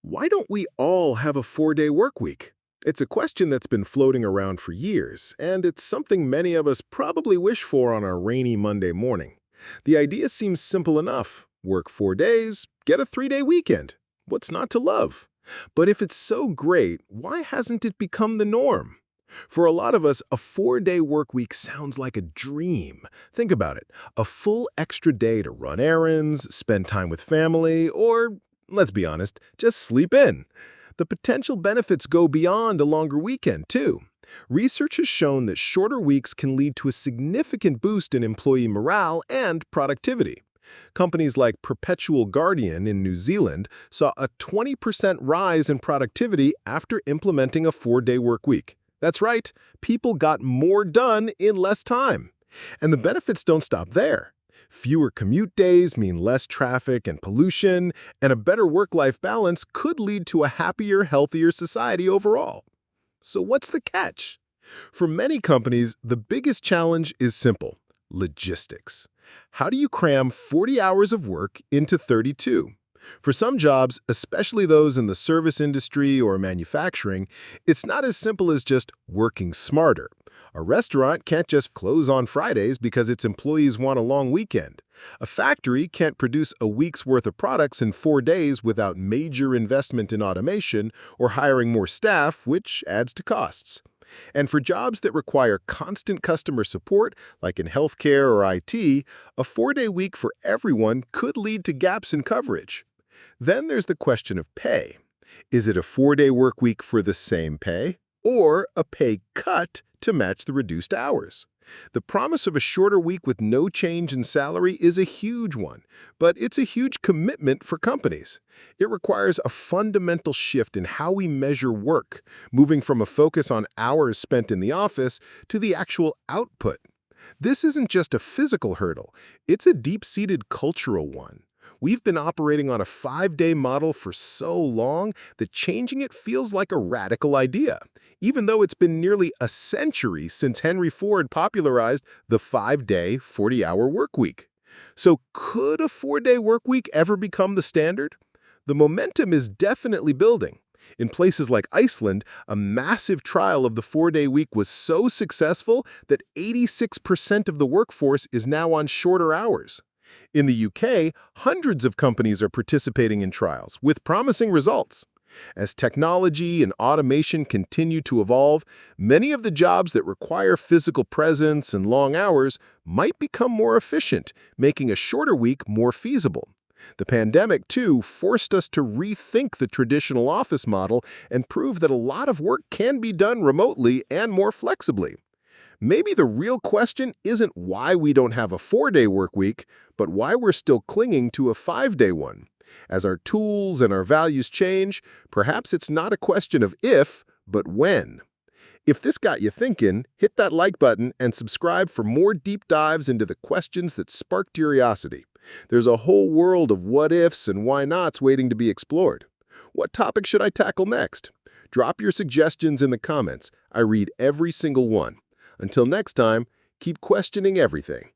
Why don't we all have a four-day work week? It's a question that's been floating around for years, and it's something many of us probably wish for on our rainy Monday morning. The idea seems simple enough. Work 4 days, get a 3-day weekend. What's not to love? But if it's so great, why hasn't it become the norm? For a lot of us, a 4-day work week sounds like a dream. Think about it. A full extra day to run errands, spend time with family, or, let's be honest, just sleep in. The potential benefits go beyond a longer weekend, too. Research has shown that shorter weeks can lead to a significant boost in employee morale and productivity. Companies like Perpetual Guardian in New Zealand saw a 20% rise in productivity after implementing a 4-day work week. That's right, people got more done in less time. And the benefits don't stop there. Fewer commute days mean less traffic and pollution, and a better work-life balance could lead to a happier, healthier society overall. So what's the catch? For many companies, the biggest challenge is simple: logistics. How do you cram 40 hours of work into 32? For some jobs, especially those in the service industry or manufacturing, it's not as simple as just working smarter. A restaurant can't just close on Fridays because its employees want a long weekend. A factory can't produce a week's worth of products in 4 days without major investment in automation or hiring more staff, which adds to costs. And for jobs that require constant customer support, like in healthcare or IT, a 4-day week for everyone could lead to gaps in coverage. Then there's the question of pay. Is it a 4-day work week for the same pay, or a pay cut to match the reduced hours? The promise of a shorter week with no change in salary is a huge one, but it's a huge commitment for companies. It requires a fundamental shift in how we measure work, moving from a focus on hours spent in the office to the actual output. This isn't just a physical hurdle, it's a deep-seated cultural one. We've been operating on a 5-day model for so long that changing it feels like a radical idea, even though it's been nearly a century since Henry Ford popularized the 5-day, 40-hour work week. So could a 4-day work week ever become the standard? The momentum is definitely building. In places like Iceland, a massive trial of the 4-day week was so successful that 86% of the workforce is now on shorter hours. In the UK, hundreds of companies are participating in trials, with promising results. As technology and automation continue to evolve, many of the jobs that require physical presence and long hours might become more efficient, making a shorter week more feasible. The pandemic, too, forced us to rethink the traditional office model and prove that a lot of work can be done remotely and more flexibly. Maybe the real question isn't why we don't have a 4-day work week, but why we're still clinging to a 5-day one. As our tools and our values change, perhaps it's not a question of if, but when. If this got you thinking, hit that like button and subscribe for more deep dives into the questions that spark curiosity. There's a whole world of what-ifs and why-nots waiting to be explored. What topic should I tackle next? Drop your suggestions in the comments. I read every single one. Until next time, keep questioning everything.